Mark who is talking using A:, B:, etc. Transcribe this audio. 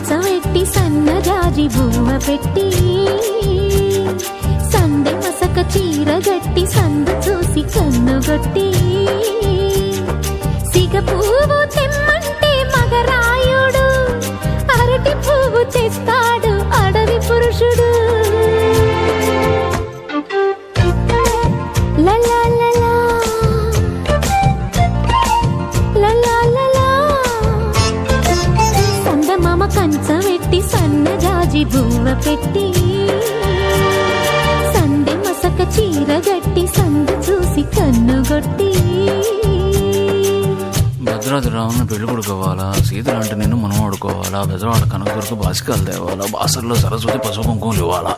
A: కంచవెట్టి సన్నజాజి బువ్వ పెట్టి సందె మసక చీర గట్టి సందు చూసి కన్నుగొట్టి సిగ పువ్వు తెమ్మంటే మగరాయుడు అరటి పువ్వు తెస్తాడు అడవి పురుషుడు. లలా లలా లలా లలా సందమామ కంచవెట్టి సన్నజాజి బువ్వ పెట్టి సందె మసక చీర గట్టి సందు చూసి కన్నుగొట్టి.
B: భద్రాద్రి రావుని పెళ్లి కొడుకోవాలా, సీతలంటే నేను మనం ఆడుకోవాలా, బెజవాడ కనకదుర్గ బాసికాలు తేవాలా, బాసర్లో సరస్వతి పసుపు కుంకుమలు ఇవ్వాలా.